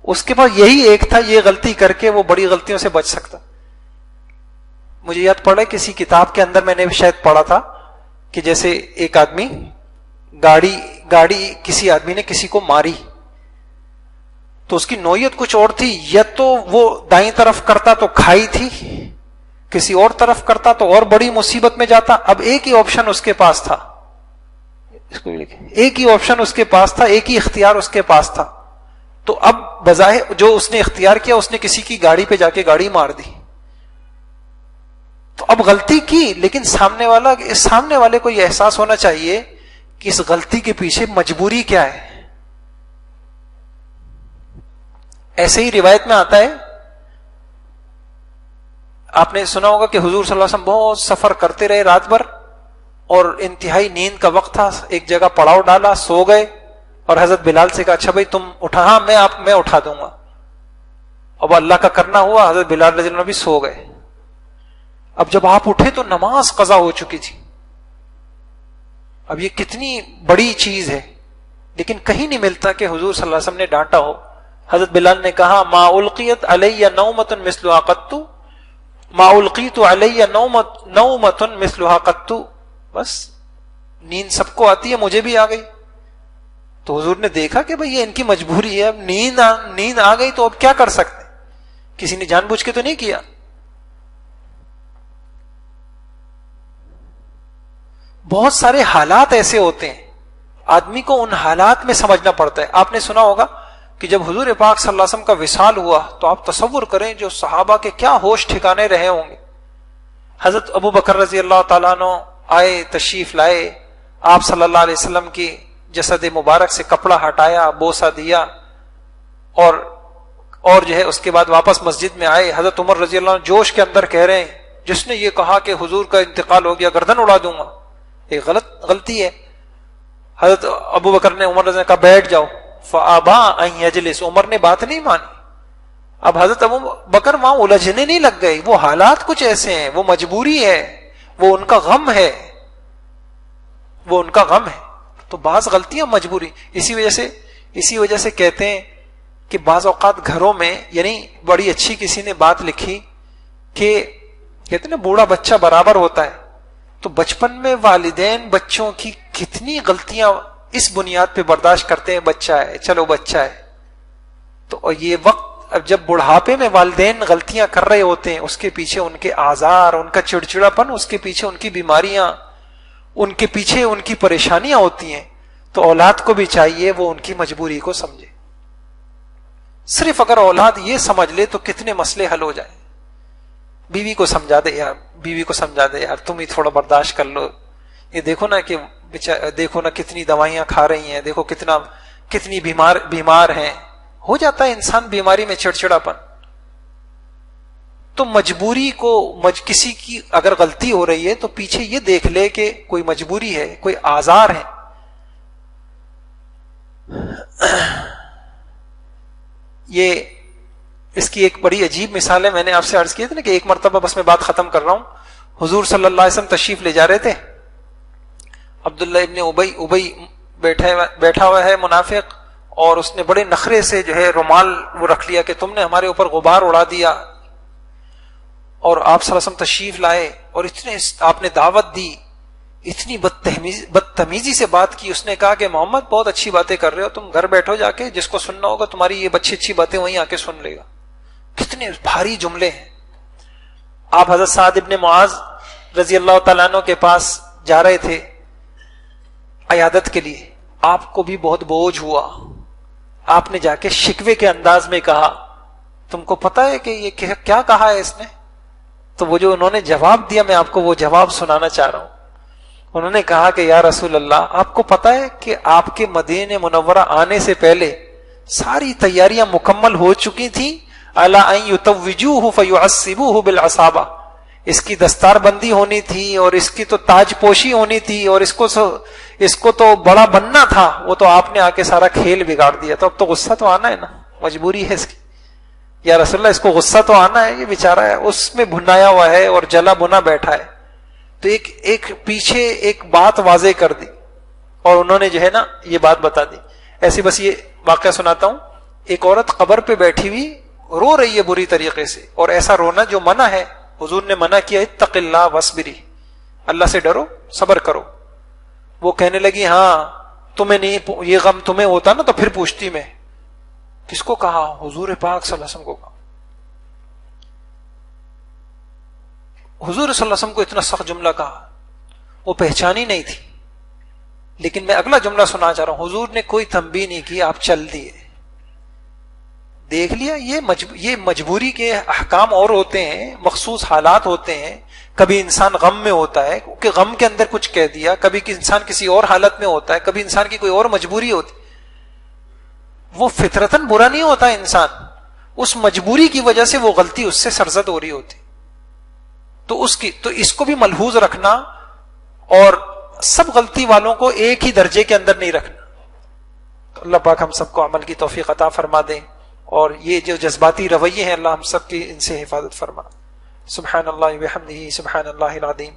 اس کے پاس یہی ایک تھا، یہ غلطی کر کے وہ بڑی غلطیوں سے بچ سکتا. مجھے یاد پڑا کسی کتاب کے اندر میں نے شاید پڑھا تھا کہ جیسے ایک آدمی گاڑی کسی آدمی نے کسی کو ماری تو اس کی نوعیت کچھ اور تھی. یا تو وہ دائیں طرف کرتا تو کھائی تھی، کسی اور طرف کرتا تو اور بڑی مصیبت میں جاتا. اب ایک ہی آپشن اس کے پاس تھا، ایک ہی آپشن اس کے پاس تھا، ایک ہی اختیار اس کے پاس تھا. تو اب بظاہر جو اس نے اختیار کیا، اس نے کسی کی گاڑی پہ جا کے گاڑی مار دی. تو اب غلطی کی، لیکن سامنے والے کو یہ احساس ہونا چاہیے کہ اس غلطی کے پیچھے مجبوری کیا ہے. ایسے ہی روایت میں آتا ہے، آپ نے سنا ہوگا کہ حضور صلی اللہ علیہ وسلم بہت سفر کرتے رہے رات بھر اور انتہائی نیند کا وقت تھا. ایک جگہ پڑاؤ ڈالا، سو گئے اور حضرت بلال سے کہا اچھا بھائی تم اٹھا. ہاں میں اٹھا دوں گا. اب اللہ کا کرنا ہوا، حضرت بلال رضی اللہ عنہ بھی سو گئے. اب جب آپ اٹھے تو نماز قضا ہو چکی تھی. اب یہ کتنی بڑی چیز ہے، لیکن کہیں نہیں ملتا کہ حضور صلی اللہ علیہ وسلم نے ڈانٹا ہو. حضرت بلال نے کہا ما القیت علی نومۃ مثلها قط، ما القیت علی نومۃ مثلها قط. بس نیند سب کو آتی ہے، مجھے بھی آ گئی. تو حضور نے دیکھا کہ بھئی یہ ان کی مجبوری ہے، اب نیند آ گئی تو اب کیا کر سکتے. کسی نے جان بوجھ کے تو نہیں کیا. بہت سارے حالات ایسے ہوتے ہیں آدمی کو ان حالات میں سمجھنا پڑتا ہے. آپ نے سنا ہوگا کہ جب حضور پاک صلی اللہ علیہ وسلم کا وصال ہوا تو آپ تصور کریں جو صحابہ کے کیا ہوش ٹھکانے رہے ہوں گے. حضرت ابو بکر رضی اللہ تعالیٰ عنہ آئے، تشریف لائے، آپ صلی اللہ علیہ وسلم کی جسد مبارک سے کپڑا ہٹایا، بوسہ دیا، اور جو ہے اس کے بعد واپس مسجد میں آئے. حضرت عمر رضی اللہ عنہ جوش کے اندر کہہ رہے ہیں جس نے یہ کہا کہ حضور کا انتقال ہو گیا گردن اڑا دوں گا، یہ غلطی ہے. حضرت ابو بکر نے عمر رضی اللہ عنہ کہا بیٹھ جاؤ، فابا ان یجلس، عمر نے بات نہیں مانی. اب حضرت ابو بکر وہاں الجھنے نہیں لگ گئے، وہ حالات کچھ ایسے ہیں، وہ مجبوری ہے، وہ ان کا غم ہے، وہ ان کا غم ہے. تو بعض غلطیاں مجبوری. اسی وجہ سے کہتے ہیں کہ بعض اوقات گھروں میں، یعنی بڑی اچھی کسی نے بات لکھی کہ کہتے ہیں نا بوڑھا بچہ برابر ہوتا ہے. تو بچپن میں والدین بچوں کی کتنی غلطیاں اس بنیاد پہ برداشت کرتے ہیں، بچہ ہے چلو بچہ ہے. تو یہ وقت اب جب بڑھاپے میں والدین غلطیاں کر رہے ہوتے ہیں، اس کے پیچھے ان کے آزار، ان کا چڑچڑاپن، اس کے پیچھے ان کی بیماریاں، ان کے پیچھے ان کی پریشانیاں ہوتی ہیں. تو اولاد کو بھی چاہیے وہ ان کی مجبوری کو سمجھے. صرف اگر اولاد یہ سمجھ لے تو کتنے مسئلے حل ہو جائیں. بیوی کو سمجھا دے یار تم ہی تھوڑا برداشت کر لو، یہ دیکھو نا کہ دیکھو نا کتنی دوائیاں کھا رہی ہیں، دیکھو کتنی بیمار ہیں. ہو جاتا ہے انسان بیماری میں چڑچڑاپن. تو مجبوری کو کسی کی اگر غلطی ہو رہی ہے تو پیچھے یہ دیکھ لے کہ کوئی مجبوری ہے، کوئی آزار ہے. یہ اس کی ایک بڑی عجیب مثال ہے، میں نے آپ سے عرض کیا تھا نا کہ ایک مرتبہ، بس میں بات ختم کر رہا ہوں. حضور صلی اللہ علیہ وسلم تشریف لے جا رہے تھے. عبداللہ ابن ابی بیٹھا ہوا ہے منافق، اور اس نے بڑے نخرے سے جو ہے رومال وہ رکھ لیا کہ تم نے ہمارے اوپر غبار اڑا دیا. اور آپ صلی اللہ علیہ وسلم تشریف لائے اور اتنے آپ نے دعوت دی، اتنی بدتمیزی سے بات کی. اس نے کہا کہ محمد بہت اچھی باتیں کر رہے ہو، تم گھر بیٹھو جا کے، جس کو سننا ہوگا تمہاری یہ اچھی باتیں وہیں آ کے سن لے گا. کتنے بھاری جملے ہیں. آپ حضرت سعد ابن معاذ رضی اللہ تعالیٰ عنہ کے پاس جا رہے تھے عیادت کے لیے. آپ کو بھی بہت بوجھ ہوا. آپ نے جا کے شکوے کے انداز میں کہا تم کو پتا ہے کہ یہ کیا کہا ہے اس نے؟ تو وہ جو انہوں نے جواب دیا، میں آپ کو وہ جواب سنانا چاہ رہا ہوں. انہوں نے کہا کہ یا رسول اللہ، آپ کو پتا ہے کہ آپ کے مدینہ منورہ آنے سے پہلے ساری تیاریاں مکمل ہو چکی تھیں. الا ان یتوجوہ فیعصبوہ بالعصابہ، اس کی دستار بندی ہونی تھی اور اس کی تو تاج پوشی ہونی تھی اور اس کو تو بڑا بننا تھا. وہ تو آپ نے آ کے سارا کھیل بگاڑ دیا. تو اب تو غصہ تو آنا ہے نا، مجبوری ہے اس کی. یا رسول اللہ اس کو غصہ تو آنا ہے، یہ بیچارہ ہے اس میں بھنایا ہوا ہے اور جلا بنا بیٹھا ہے. تو ایک پیچھے ایک بات واضح کر دی اور انہوں نے جو ہے نا یہ بات بتا دی. ایسی بس یہ واقعہ سناتا ہوں. ایک عورت قبر پہ بیٹھی ہوئی رو رہی ہے بری طریقے سے، اور ایسا رونا جو منع ہے. حضور نے منع کیا اتق اللہ واصبری، اللہ سے ڈرو، صبر کرو. وہ کہنے لگی ہاں تمہیں نہیں، یہ غم تمہیں ہوتا نا تو پھر پوچھتی میں. کس کو کہا؟ حضور پاک صلی اللہ علیہ وسلم کو کہا. حضور صلی اللہ علیہ وسلم کو اتنا سخت جملہ کہا، وہ پہچانی نہیں تھی. لیکن میں اگلا جملہ سنا چاہ رہا ہوں. حضور نے کوئی تنبیہ نہیں کی، آپ چل دیے. دیکھ لیا یہ مجبوری کے احکام اور ہوتے ہیں، مخصوص حالات ہوتے ہیں. کبھی انسان غم میں ہوتا ہے کہ غم کے اندر کچھ کہہ دیا، کبھی انسان کسی اور حالت میں ہوتا ہے، کبھی انسان کی کوئی اور مجبوری ہوتی. وہ فطرتاً برا نہیں ہوتا انسان، اس مجبوری کی وجہ سے وہ غلطی اس سے سرزد ہو رہی ہوتی. تو اس کو بھی ملحوظ رکھنا، اور سب غلطی والوں کو ایک ہی درجے کے اندر نہیں رکھنا. اللہ پاک ہم سب کو عمل کی توفیق عطا فرما دیں، اور یہ جو جذباتی رویے ہیں اللہ ہم سب کی ان سے حفاظت فرما. سبحان اللہ وبحمدہ، سبحان اللہ العظیم.